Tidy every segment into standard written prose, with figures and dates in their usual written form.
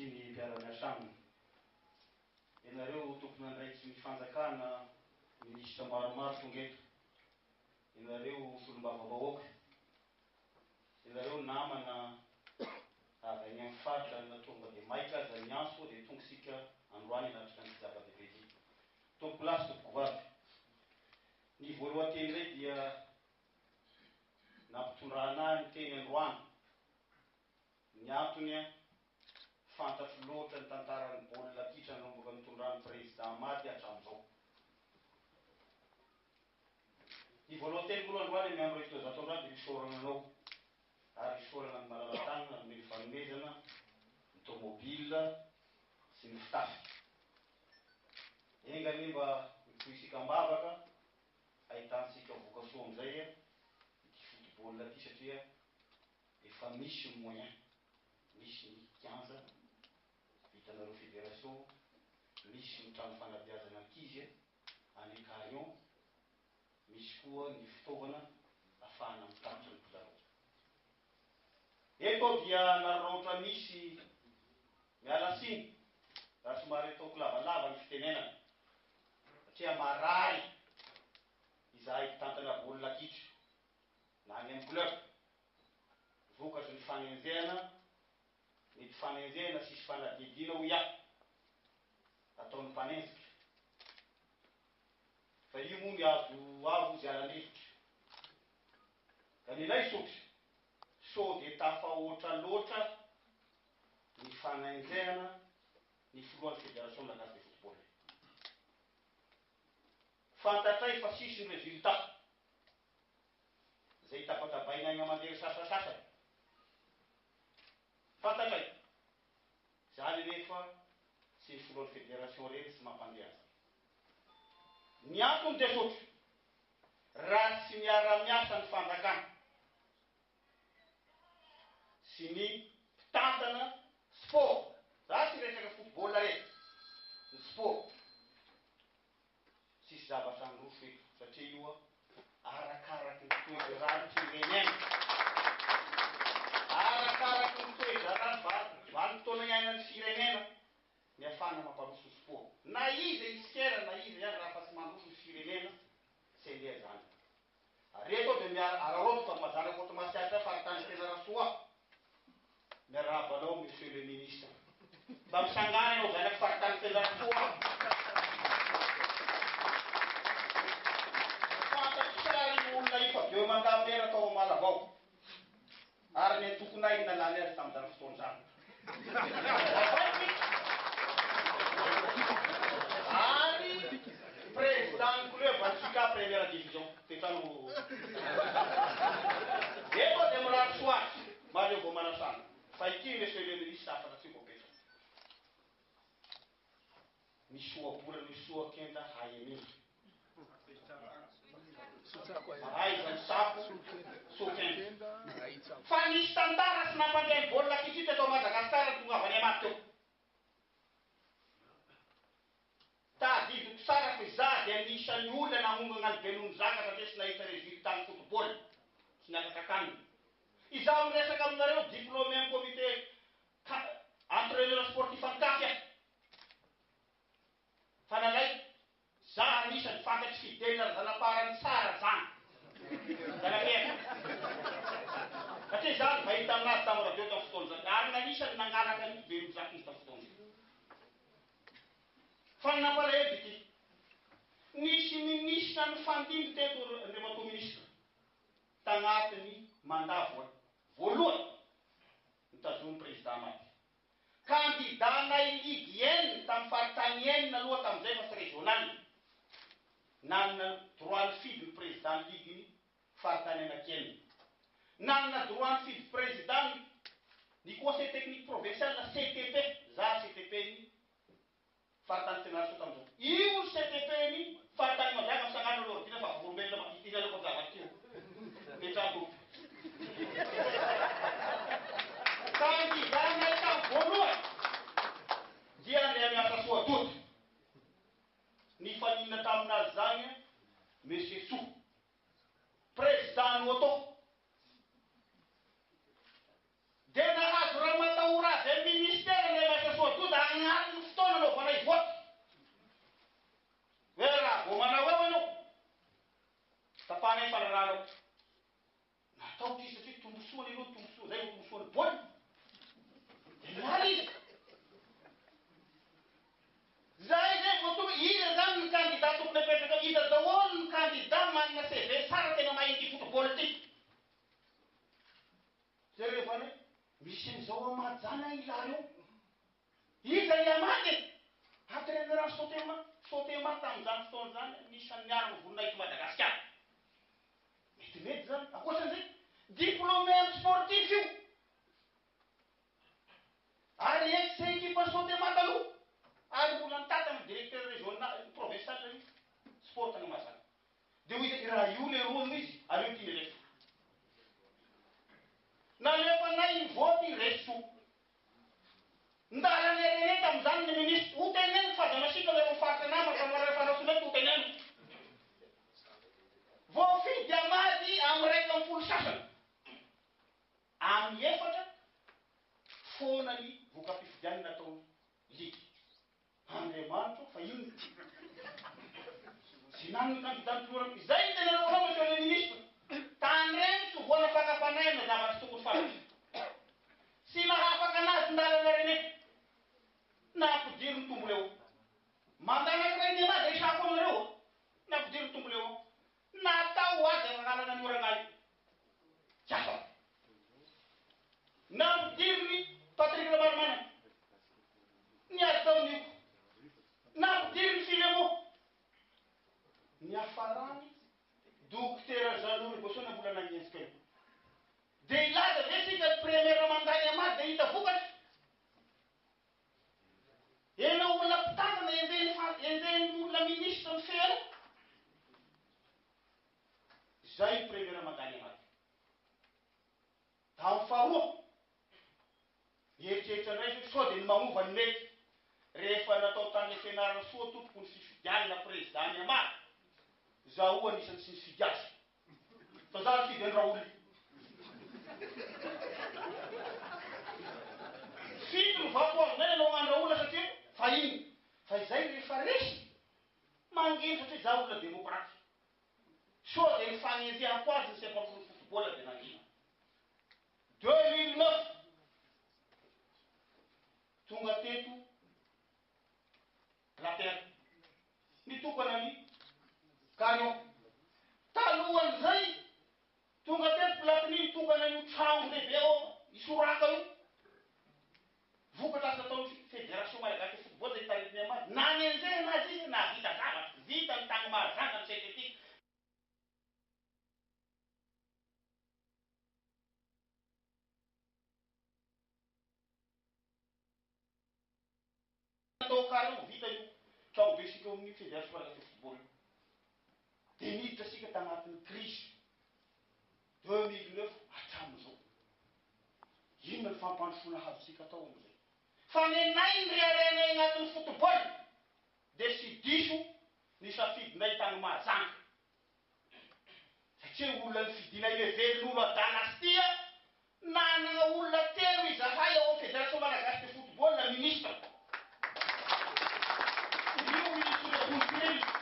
Dimy mpiara-miasamy. Ianareo tokony andraikitsy ny fanjakana minisitra maromaro tonga eto. Ianareo solombavavahoaka. Ianareo namana avy any amin'ny faritra na tonga dia maika aza ny anso dia tonga sika androany anatrika ny zava-dehibe ity. Tompoko lasy tompoko vavy. Ny voalohanteny indray dia nampitondrana ny teny androany. Ny antony fantatro loatra ny tantaran'ny baolina kitra nanomboka nitondrany président maty hatramin'izao. Ny voalohanteny voalohany androany miandro ito zato androany dia risorana anao. Ary risorana ny malala-tanana, ny fanomezana, ny tomobile sy ny fitafy. Enga ny mba mipoisika ambavaka ahitansika vokasoa amin'izay ity football ity satria efa misy ny moyen, misy ny 15 vitanareo fédération, misy ny trano fanabeazana ankizy any Hilarion, misy koa ny fitaovana ahafahana mitambatra ny mpilalao. Eto dia nararaotra misy miala siny raha somary ataoko lavalava ny fitenenana satria marary izahay mpitantana baolina kitra na any amin'ny club. Vokatry ny fanenjehana, mety fanenjehana sisy fanadidina ho ia ataon'ny mpanenjika. Fa io moa miavo izy alan'hevitra. Ka ny lay sotry so dia tafahoatra loatra ny fanenjehana ny filohan'ny fédération malagasy de football. Fantatray fa sisy ny résultat zay tapatabaina any amandeha sasasasany. Fantatray zany nefa sy ny filohan'ny fédération reny sy mampandeha azy. Ny antony dia sotry raha sy miara-miasa ny fanjakana sy ny mpitantana sport. Za sy resaka football rehetra, ny sport sisy zavatra androfo eto satria io arakaraky ny toe-drano firenena, arakaraky ny toe-drano vanim-potoana iainan'ny firenena ny ahafahana mamparoso ny sport. Na izy isikera, na izy ihany raha fa tsy mandroso ny firenena tsy andeha zany. Reto dia araroto fa mazana Haute Matsiatra faritany tena rasoa. Miarabanao monsieur le ministre. Mba misangana ianao zany faritany tena rasoa. Olona io fa beo mandamera atao amala avao. Ary ny tokonay nalany azy tamin'izany fotoana zany. Ary président club antsika première division fetano. Eto dia mirary soaty mareo vao manasana. Fa ity monsieur le ministre afanatsika opetra. Misoabola misoakenda haemena. Ahaiza ny sapo sokenda. Fa nisy tantara sy nampandeha ny baolina kitra teto Madagasikara tonga avy any amaty teo. Tadidiko sara fa izaho dia anisan'ny olona namonga ny Benony zaka satria sy nahita résultat ny football sy nakakakaniny. Izaho miresaka aminareo diplômé amin'ny comité entraîneur sportif ankafy aho. Fa nalay za anisany fantatry fidelina zanaparany tsara zany. Zanakena. Satria zany mahita aminazy tamin'ny radio tamin'ny fotoana zany. Ary nanisany nangalaka ny Benony zaka izy tamin'ny fotoana zany. Fa nampalahelo ity. Nisy minisitra ny fandimby teto Andriamato ministra. Tagnatiny mandat voalohany nitazony président maty. Candidat-nay Ligue enina tamin'ny faritany enina aloha tamin'izay fa sy régional. Nanana droit ny fidy ny président Ligue ny faritany anakenina. Nanana droit ny fidy président ny conseil technique provincial na CTP. Za CTP ny faritany fédération tamin'izao. Io CTP ny faritany Madagasikara misangana l'ordina fa vorombelona makitina aloha zavatra io. Metrako. Candidat-nay tamin'ny voalohany dia andeha miasa soa tota. Ny fanina taminazy zany monsieur Sou, président Haute. De nahazo raha matahorazy amin'ny ministère le miasa soa zana Hilarion. Iza iamady. Entraîneur sautema tamin'izany fotoana zany nisan'ny army vonona eto Madagasikara. Mety zany. Ankoatran'izay, diplômé amin'ny sportif io. Ary ex-équipe sautema taloha. Ary mbola nitata amin'ny directeur régional provincial sport tany Mazana. Dia ho izy raha io le rony izy, aleo tia mirefa. Nalefa nay voty reso. Ndala nere tamin'izany ny ministre ho teneno fa damasika le faritra namako fa nasolety ho teneno. Voafidy amady amin'ny raika amin'ny folo sasany. Amin'ny efatra foana ny voka-pifidianana natao Ligue. Andriamanitra fa ino. Sinan'ny candidature izay tenenao anao monsieur le ministre. Tany reny sovoana fakapanayana zavatra tokony faritra. Sy nahafaka anazy ndalana reny. Nampidiry ny tombony eo. Mandana ankiray ny anazy isako aminareo. Nampidiry ny tombony eo. Natao azy angalana ny oranazy. Kiafa. Nampidiry ny Patrick Lamarmana. Ny ataon'io. Nampidiry ny Filemon. Ny afarany dokotera Zanori Bosona mbola nagnenjika io. Dia ilaza vesika première mandany amady dia hita vokatra. Ena olona mpitantana enjeny olona ministre ny fera. Zay première mandany amady. Tamin'ny faharoa. Eritreritra indray sao dia ny magnova ny mety. Rehefa natao tamin'ny fianarana soa tompoko ny fifidianana président ny amady. Zaho anisan'ny sy ny fidy azy. Fa zaho fidy ny Raoly. Fidy ny vato azy nay anao an Raoly satria fa ino. Fa izay rehefa resy. Mangino satria zaho olona démocrate. Sao dia ny fagnenjehako azy ny sempafon'ny football dia nangina. 2009 tonga teto la terre. Nitokana ny Karion. Talohan'izay tonga teto platiny nitokana io trano lehibe ao isoraka io. Vokatra asa ataon'ny fédération malagasy football zay taritiny amady. Nanenjehana azy izy na vita zavatra. Vita ny tagny mahazanga ny synthétique. Atao Karion vita io. Trano be sika amin'ny fédération malagasy football. Dia niditra sika tagnatin'ny crise 2009 hatramin'izao. Ino ny fampandrosoana hazosika tao amin'izay. Fa nenay ny reharenay agnatin'ny football dia sy diso ny safidinay tagny mahazanga. Satria olona ny fidinay levelin'olo a-danastia nanana olona telo izahay ao amin'ny fédération malagasy de football na ministre. Io ministre de culture.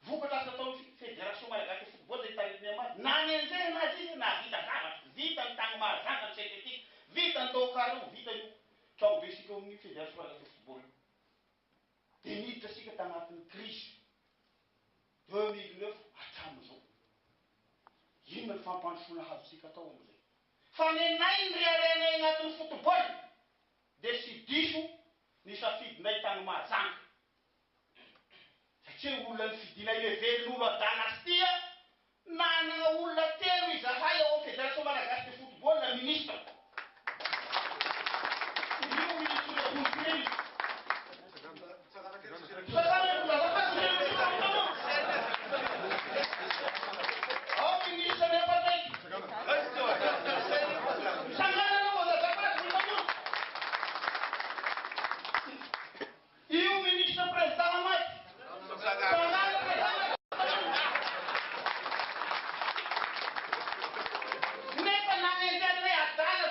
Vokatra asa ataon'ny fédération malagasy football zay taritiny amady. Nanenjehana azy izy na vita zavatra. Vita ny tagny mahazanga ny synthétique. Vita ny tao Karion vita io. Trano be sika amin'ny fédération malagasy football. Dia niditra sika tagnatin'ny crise 2009 hatramin'izao. Ino ny fampandrosoana hazosika tao amin'izay. Fa nenay ny reharenay agnatin'ny football dia sy diso ny safidinay tagny mahazanga. Satria olona ny fidinay levelin'olo a-danastia nanana olona telo izahay ao amin'ny fédération malagasy de football na ministre. Io ministre de culture. Ao ministre de Patrick. Sangana não vou dar para e o ministro Président mais. Sangana Président. Nessa na minha a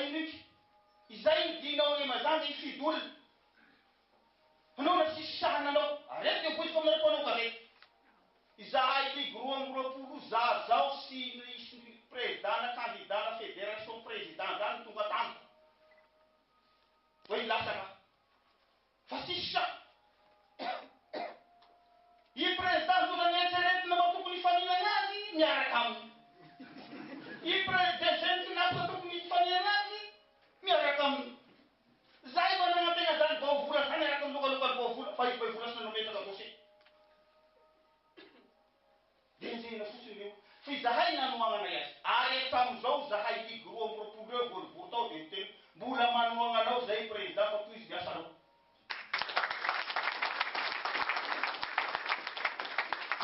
zay mihitsy. Izay no dinao ny mazanga ifidolona. Anao na sisy sahananao, arety dia voiziko aminareo anao gazety. Izahay Ligue roa amby roapolo zao sy ny président candidat fédération président zany tonga tamiko. Hoe lasaka. Fa sisy sa. I président zona nieritreretina matokony ifaninana azy miaraka aminy. I président na tokony ifaninana azy miaraka aminy. Zay manana tegna zany vaovola zany araka ny lokalokal vaovola fa ivola sy nanometraka dossier. Denjena fotsiny reo. Fa izahay nanoagnana azy. Ary hatramin'izao zahay Ligue roa amby roapolo eo vorivory tao dia miteny mbola manoagna anao zay président fa toy izy miasa anao.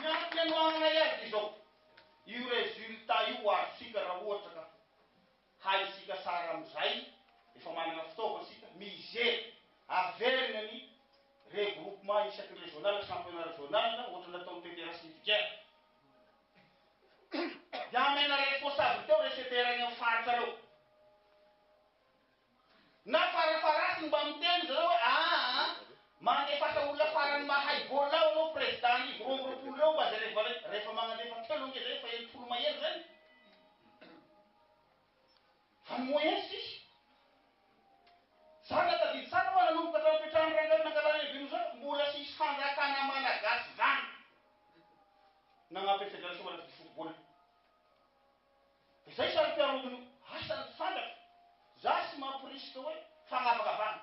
Miampy anoagnana azy izao. Io résultat io azosika raha ohatra ka haisika sara amin'izay efa manana fitaovana sika mijery averina ny regroupement isaky régional championnat régional ohatra nataony fédération fidèle. Dia amena responsable teo reseteragny amin'ny faritra reo. Na farafarasiny mba miteny zao hoe mandefasa olona farany mahay baolina ao anao président Ligue roa amby roapolo eo mba zay rehefa manandefa telo nge zay fa 70 mahery zany. Fa ny moyen sisy. Zany tadidy sana fa nanomboka tamin'ny fitrano nangalana lehibe zany mbola sisy fanjakana malagasy zany. Nagnampy fédération malagasy football. Izay sary mpiarogny asany fantaka. Zasy mampirisika hoe fagnavakavahana.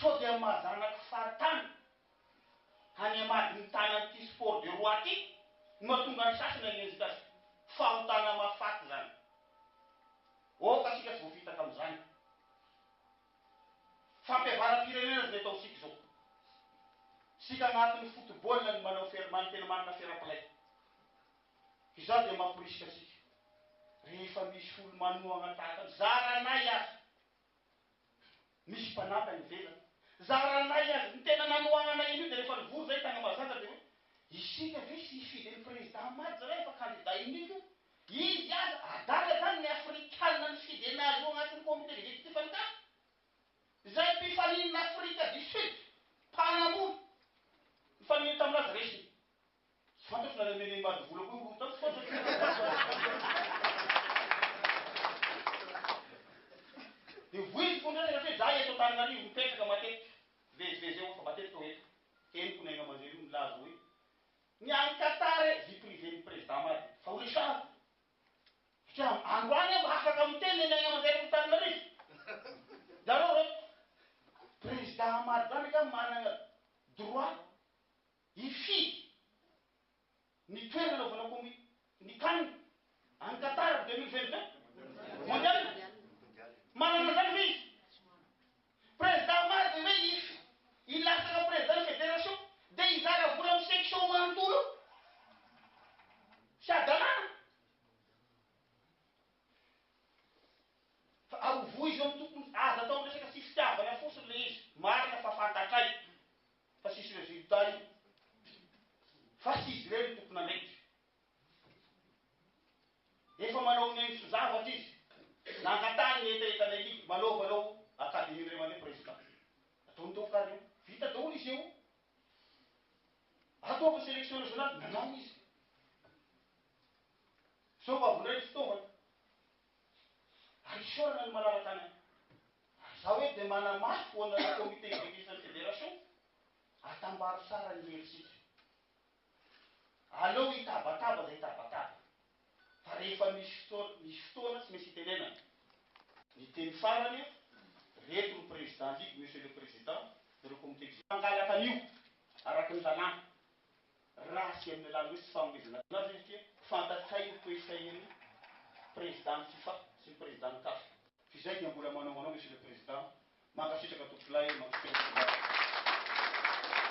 Sao dia mazanaky fahatany. Any amadiny tanan'ity sport de roi ty. Mahatonga ny sasany anenjika azy. Fahotana mafaty zany. Ka sika tsy voafitaka amin'izany. Fampiavaram-pirenena zay atao sika zao. Sika agnatin'ny football ny manao tena manana fair-play. Iza dia mampirisika sika. Rehefa misy olo manoagna tahaka zaranay azy. Misy mpanampy any ivelany. Zaranay azy ny tena nanoagnana iny dia rehefa nivory zay tagna mazaka dia hoe isika ve sy ifidy ny président Matsiatra rehefa candidat unique. Izy azy adala zany ny afrikanina ny fidy anazy io agnatin'ny comité exécutif ankasy. Zay mpifaninina Afrika du Sud. Mpanamory. Mifaninina taminazy resiny. Sy fantatro na nameny mady vola koa olo tao sy dia voiziko ndraiky satria za eto Antananarivo mipetraka matetiky. Vezivezy eo fa matetiky hoe henoko naigna aman-jery milaza hoe ny any Qatar vie privé ny président Mady fa ho resahako. Satria androany aho afaka miteny ny naigna aman-jery ny Antananarivo. Dareo reto président Mady zany ka manana droit ifidy ny toerana anaovanao ny kanina any Qatar 2022 mondial. Manana zany ve izy. Président Mady hoe ilasaka président fédération dia izara vola amin'ny section manontolo sy adalana. Fa ahovo izy amin'ny tokony aza atao resaka sy fitiavana fosiny le izy. Marina fa fantatray fa sisy résultat io. Fa sy izy reny tokony andraikitra. Efa manao ny zavatra izy. Nangatany etaetanay Ligue manaovanao académie ray aman-dreny président. Ataony tao kary io. Vita daholo izy eo. Ataova sélection régionale nanao izy. So avonay fitaovana. Ary sorana ny malalaka any. Za hoe dia manamaso foana comité exécutif ny fédération atambaro sara ny herisika. Aleo hitabataba zay hitabataba. Fa rehefa misy fotoana tsy misy hitenenana. Ny teny farany reto ny président Ligue, monsieur le président de le comité exécutif. Mangalaka an'io araka ny lalàna. Raha sy amin'ny alàna hoe sy fanomezana azy satria fantatsay ny toesain'ny président FIFA sy ny président CAF. Fizay dia mbola